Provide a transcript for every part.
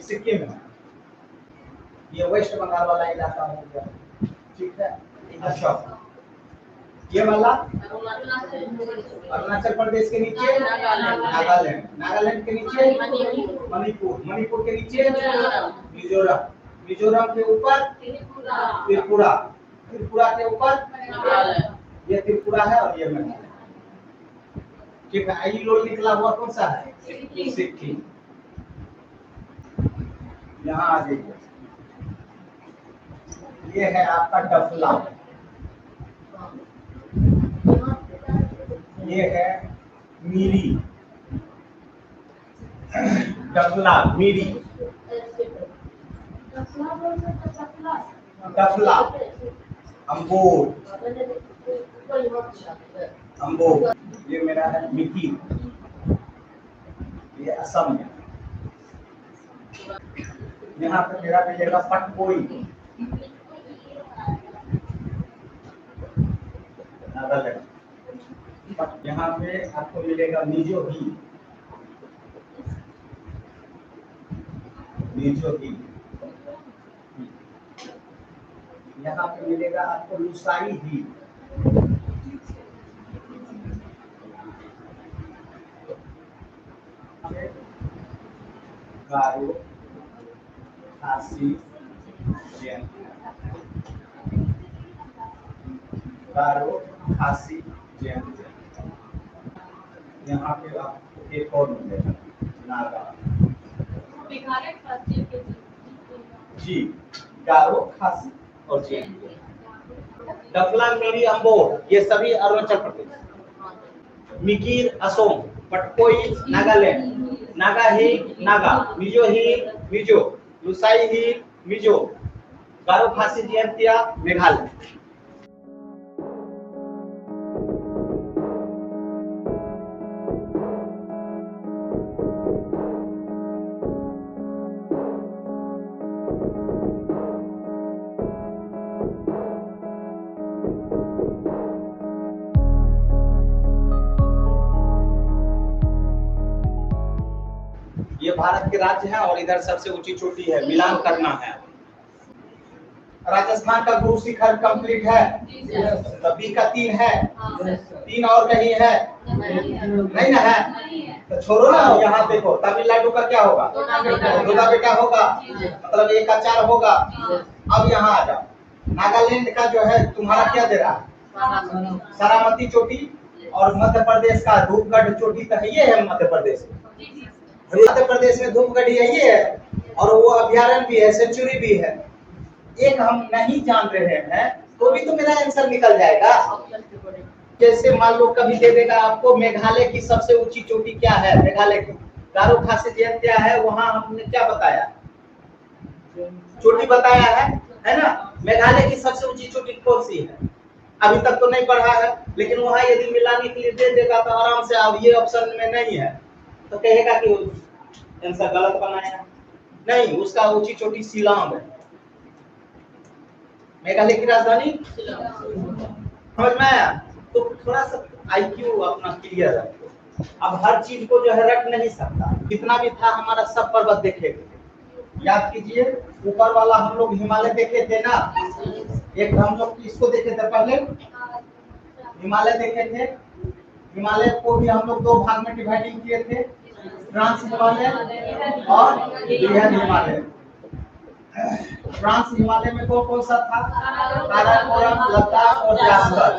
सिक्किम है, ये वेस्ट बंगाल वाला इलाका हो गया, ठीक है। अच्छा, ये वाला अरुणाचल प्रदेश के नीचे नागालैंड, नागालैंड के नीचे मणिपुर, मणिपुर के नीचे मिजोरम, मिजोरम के ऊपर त्रिपुरा, त्रिपुरा के ऊपर ये त्रिपुरा है और ये मेघालय, ठीक है। आई लोड निकला हुआ कौन सा है? सिक्किम। यहाँ आ जाइए, ये है आपका डफला, ये है मीरी, डफला मीरी, डफला, अम्बोर, अम्बोर, ये मेरा है मिकी, ये असम है। यहाँ पे मेरा मिलेगा पटकोई, नागालैंड। यहाँ पे आपको मिलेगा मिजो ही, मिजो ही। यहाँ पे मिलेगा आपको लुसाई ही, गारो, खासी, गारो, खासी, यहाँ पे आपको एक और मिलेगा नागा जी, गारो, खासी और जैन। डफला, मीरी, अम्बोर ये सभी अरुणाचल प्रदेश, मिकीर असम, पटकोई नागालैंड, नागा ही नागा, मिजो ही मिजो, लुसाई ही मिजो, गारो, खासी, जयंतिया मेघालय। ये भारत के राज्य है और इधर सबसे ऊंची चोटी है, मिलान करना है। राजस्थान का गुरु शिखर कंप्लीट है, बी का 3 है, 3 और कहीं है नहीं ना है, तो छोड़ो ना। यहाँ देखो तमिलनाडु का क्या होगा, दुर्गा बेटा होगा, मतलब 1 का 4 होगा। अब यहाँ आ जाओ, नागालैंड का जो है तुम्हारा क्या दे रहा है, सारामती चोटी, और मध्य प्रदेश का धूपगढ़ चोटी तो है, ये है मध्य प्रदेश में, मध्य प्रदेश में धूपगढ़ ये है, और वो अभ्यारण्य भी है, सेंचुरी भी है। एक हम नहीं जान रहे हैं तो भी तो मेरा आंसर निकल जाएगा। जैसे मान लो कभी दे देगा आपको मेघालय की सबसे ऊंची चोटी क्या है, मेघालय की गारो, खासी, जयंतिया है, वहां हमने क्या बताया, चोटी बताया है ना। मेघालय की सबसे ऊंची चोटी कौन सी है, अभी तक तो नहीं पढ़ा है, लेकिन वहां यदि मिलाने के लिए दे देगा तो आराम से। अब ये ऑप्शन में नहीं है तो कहेगा कि आंसर गलत बनाया, नहीं, उसका ऊंची चोटी शिलांग है, मेघालय की राजधानी समझ में आया। तो थोड़ा सा आईक्यू अपना क्लियर रखो। अब हर चीज को जो है रख नहीं सकता, जितना भी था हमारा सब पर्वत देखे, याद कीजिए। ऊपर वाला हम लोग हिमालय देखे थे ना, एक हम लोग इसको देखे थे पहले, हिमालय देखे थे। हिमालय को भी हम लोग 2 भाग में डिवाइडिंग किए थे, ट्रांस हिमालय और बृहद हिमालय। ट्रांस हिमालय में कौन सा था, काराकोरम, लद्दाख और जास्कर।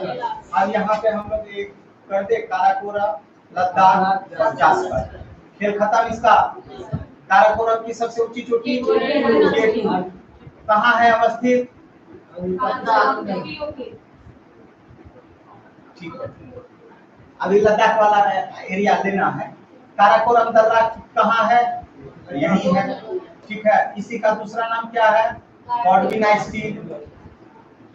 अब यहाँ पे हम लोग एक कर दे, काराकोरम, लद्दाख और जास्कर, खेल खत्म इसका। काराकोरम की सबसे ऊंची चोटी कहाँ है अवस्थित, ठीक है। अभी लद्दाख वाला एरिया लेना है। काराकोरम दर्रा कहाँ है, यही है, ठीक है। इसी का दूसरा नाम क्या है, कॉर्डविना स्टील।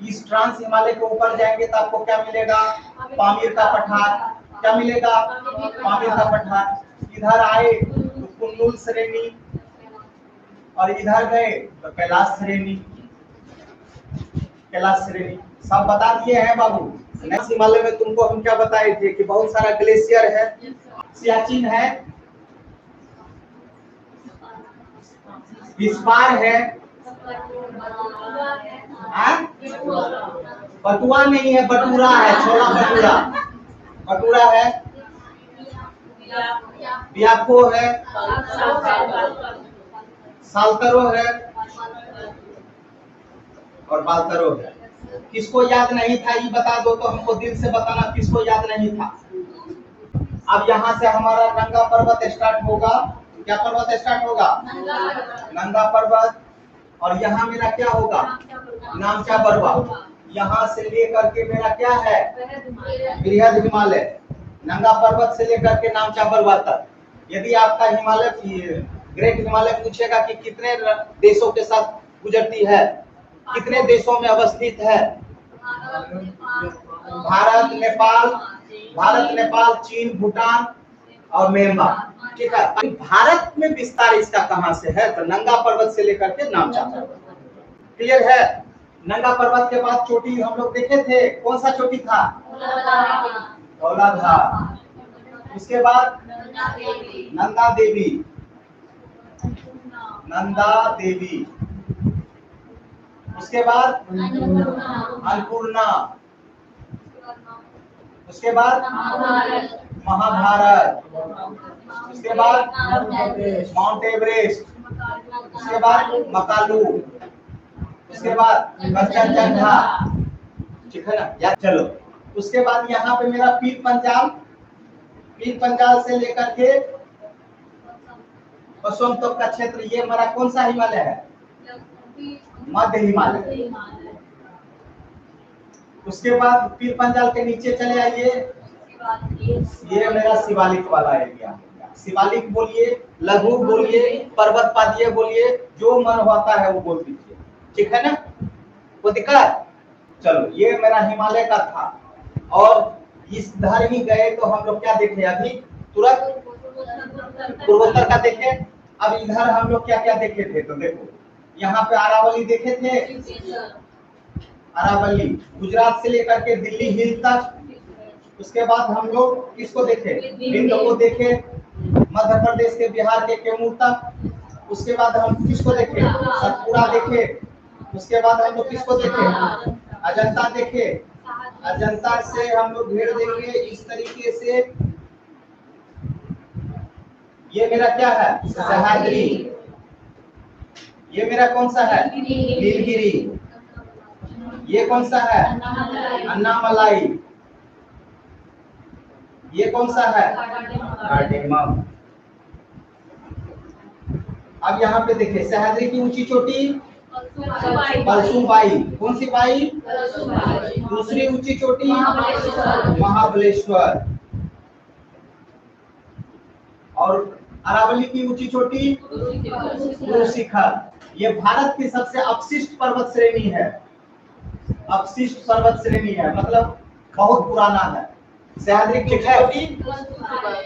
इस ट्रांस हिमालय के ऊपर जाएंगे तो आपको क्या मिलेगा, पामीर का पठार, क्या मिलेगा, पामीर का पठार। इधर आए तो कुंडुल श्रेणी, और इधर गए तो कैलाश श्रेणी, कैलाश श्रेणी सब बता दिए हैं बाबू, नेक्स्ट हिमालय में तुमको हम क्या बताए थे कि बहुत सारा ग्लेशियर है, सियाचिन है, इस्पार है, बटुआ नहीं है, बटूरा है, छोला बटूरा, बटूरा है, बियाको है, सालतरो है और बालतरो है। किसको याद नहीं था ये बता दो तो हमको दिल से बताना किसको याद नहीं था। अब यहाँ से हमारा नंगा पर्वत स्टार्ट होगा। क्या पर्वत स्टार्ट होगा? नंगा पर्वत। और यहाँ मेरा क्या होगा? नामचा बरवा। यहाँ से लेकर के मेरा क्या है? बृहद हिमालय। नंगा पर्वत से लेकर के नामचा बरवा तक। यदि आपका हिमालय ग्रेट हिमालय पूछेगा कि कितने देशों के साथ गुजरती है, कितने देशों में अवस्थित है? भारत, नेपाल, चीन, भूटान और म्यांमार। ठीक है, भारत में विस्तार इसका कहां से है? तो नंगा पर्वत से लेकर के नामचा पर्वत। क्लियर है? नंगा पर्वत के बाद चोटी हम लोग देखे थे, कौन सा चोटी था? धौलाधार। उसके बाद नंदा देवी, नंदा देवी। उसके बाद अन्नपूर्णा। उसके बाद महाभारत। उसके बाद माउंट एवरेस्ट। उसके बाद मकालू। उसके बाद कंचनजंगा। ठीक है ना यार? चलो उसके बाद यहाँ पे मेरा पीर पंजाल, पीर पंजाल से लेकर के पश्चिम तक का क्षेत्र, ये मेरा कौन सा हिमालय है? मध्य हिमालय। उसके बाद पीर पंजाल के नीचे चले आइए, ये मेरा शिवालिक वाला एरिया। शिवालिक बोलिए, लघु बोलिए, पर्वत पादीय बोलिए, जो मन होता है वो बोल दीजिए। ठीक है ना? कोई दिक्कत? चलो ये मेरा हिमालय का था। और इस धर ही गए तो हम लोग क्या देखे? अभी तुरंत पूर्वोत्तर का देखे। अब इधर हम लोग क्या क्या देखे थे? तो देखो यहाँ पे अरावली देखे थे, अरावली गुजरात से लेकर के दिल्ली हिल तक। उसके बाद हम लोग किसको देखे? विंध्य को देखे, मध्य प्रदेश के बिहार के कैमूर तक। उसके बाद हम किसको देखे? सतपुड़ा देखे। उसके बाद हम लोग किसको देखे? अजंता देखे। अजंता से हम लोग घेर देंगे इस तरीके से। ये मेरा क्या है? सह्याद्री। ये मेरा कौन सा है? नीलगिरी। ये कौन सा है? अन्नामलाई। ये कौन सा है? कार्डेमम। अब यहाँ पे देखिए सह्याद्री की ऊंची चोटी पलसुबाई। कौन सी बाई? दूसरी ऊंची चोटी महाबलेश्वर। और अरावली की ऊंची चोटी गुरु शिखर। ये भारत की सबसे अपशिष्ट पर्वत श्रेणी है। अपशिष्ट पर्वत श्रेणी है मतलब बहुत पुराना है। सह्याद्री की ऊंची चोटी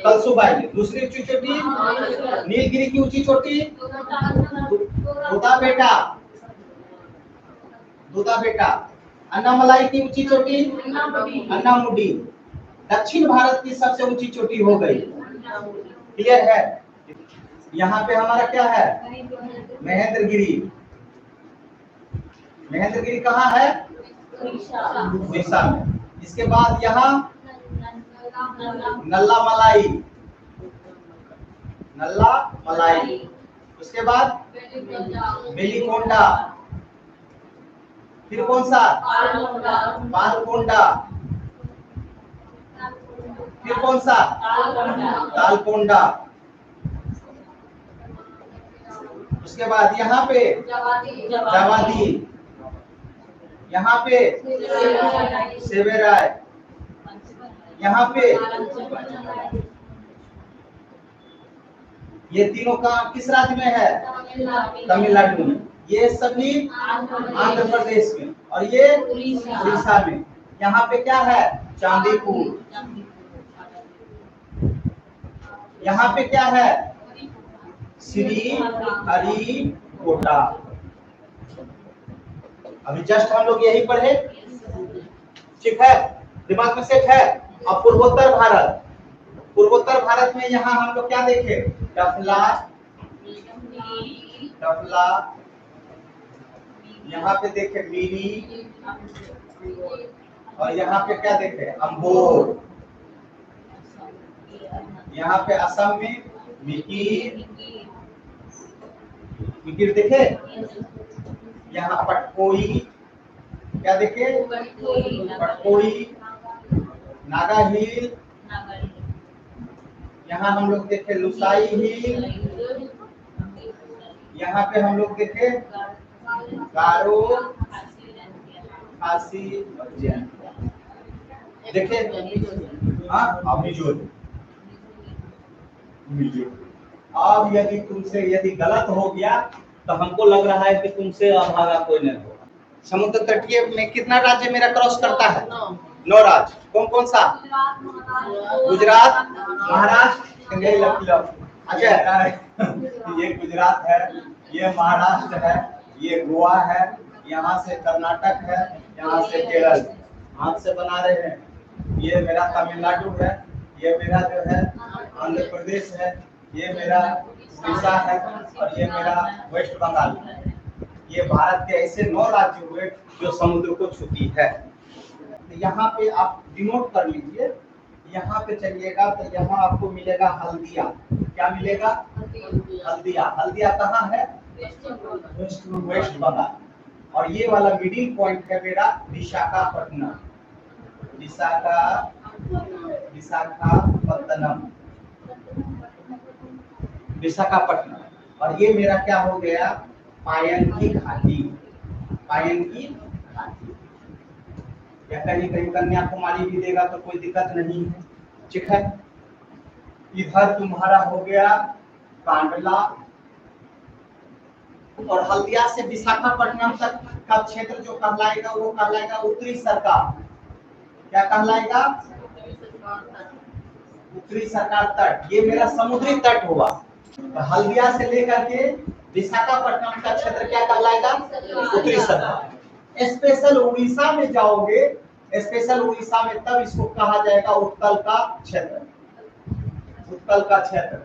कलसुबाई। दूसरी ऊंची चोटी नीलगिरी की ऊंची चोटी दूधा बेटा। अन्नामलाई की ऊंची चोटी अन्नामुडी। दक्षिण भारत की सबसे ऊंची चोटी हो गई। क्लियर है? यहाँ पे हमारा क्या है? महेंद्रगिरी। महेंद्रगिरी कहाँ है? उड़ीसा में। इसके बाद यहाँ नल्ला मलाई। नल्ला मलाई। उसके बाद बेलीकोंडा। फिर कौन सा? बालकोंडा। फिर कौन सा? तालकोंडा। उसके बाद यहाँ पे जावादी। यहाँ पे सेवेराय। यहाँ पे ये तीनों का किस राज्य में है? तमिलनाडु में। ये सभी आंध्र प्रदेश में और ये उड़ीसा में। यहाँ पे क्या है? चांदीपुर। यहाँ पे क्या है? श्री हरिकोटा। अभी जस्ट हम लोग यही पढ़े। ठीक है? दिमाग में सेट है। अब पूर्वोत्तर भारत, पूर्वोत्तर भारत में यहाँ हम लोग क्या देखे, डफला, डफला, यहाँ पे देखे बीनी, और यहाँ पे क्या देखे, अंबोर। यहाँ पे असम में मिकिर, मिकिर देखे। यहाँ पटकोई, क्या देखे, पटकोई, नागा हिल। यहाँ हम लोग देखे लुसाई हिल। यहाँ पे हम लोग देखे गारो, खासी, देखे। हाँ, मिजोरम। अब यदि तुमसे यदि गलत हो गया तो हमको लग रहा है कि तुमसे अभागा कोई नहीं होगा। समुद्र तटीय में कितना राज्य मेरा क्रॉस करता है? 9 राज्य। कौन कौन सा? गुजरात, महाराष्ट्र। अच्छा, ये गुजरात है, ये महाराष्ट्र है, ये गोवा है, यहाँ से कर्नाटक है, यहाँ से केरल। हाथ से बना रहे हैं। ये मेरा तमिलनाडु है, ये मेरा जो है आंध्र प्रदेश है, ये मेरा उड़ीसा है, और ये मेरा वेस्ट बंगाल है। ये भारत के ऐसे 9 राज्य हुए जो समुद्र को छूती है। यहाँ पे आप डिनोट कर लीजिए, यहाँ पे चलिएगा तो यहाँ आपको मिलेगा हल्दिया। क्या मिलेगा? हल्दिया। हल्दिया कहाँ है? वेस्ट बंगाल। और ये वाला मिडिल पॉइंट है मेरा विशाखापट्टनम, विशाखापट्टनम, विशाखापट्टनम। और ये मेरा क्या हो गया? पायन की घाटी, पायन की घाटी। या कहीं कहीं कन्याकुमारी भी देगा तो कोई दिक्कत नहीं है, ठीक है। इधर तुम्हारा हो गया कांडला, और हल्दिया से विशाखापट्टनम तक का क्षेत्र जो कहलाएगा वो कहलाएगा उत्तरी सरकार। क्या कहलाएगा? उत्तरी सरकार तट। ये मेरा समुद्री तट हुआ। तो हल्दिया से लेकर के विशाखापट्टनम का क्षेत्र क्या कहलाएगा? उत्तरी सरकार। स्पेशल उड़ीसा में जाओगे, स्पेशल उड़ीसा में तब इसको कहा जाएगा उत्कल का क्षेत्र, उत्कल का क्षेत्र।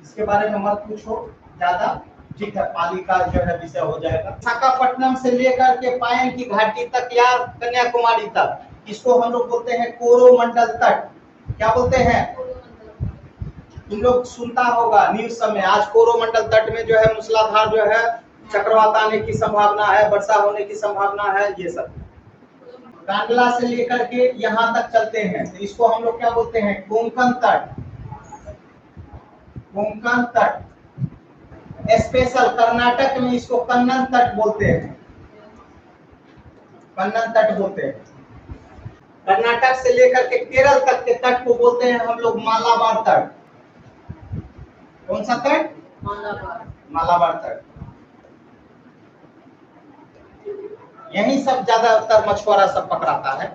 इसके बारे में मत पूछो ज्यादा, ठीक है, पाली का जो है विषय हो जाएगा। विशाखापट्टनम से लेकर के पायन की घाटी तक या कन्याकुमारी तक, इसको हम लोग बोलते हैं कोरोमंडल तट। क्या बोलते हैं? तुम लोग सुनता होगा न्यूज सब में, आज कोरोमंडल तट में जो है मूसलाधार जो है चक्रवात आने की संभावना है, वर्षा होने की संभावना है, ये सब। कांडला से लेकर के यहाँ तक चलते हैं तो इसको हम लोग क्या बोलते हैं? कोंकण तट, कोंकण तट। स्पेशल कर्नाटक में इसको कन्नन तट बोलते हैं, कन्नन तट बोलते हैं। कर्नाटक से लेकर के केरल तक के तट को बोलते हैं हम लोग मालाबार तट। कौन सा तट? मालाबार तट। यही सब ज्यादातर मछुआरा सब पकड़ाता है।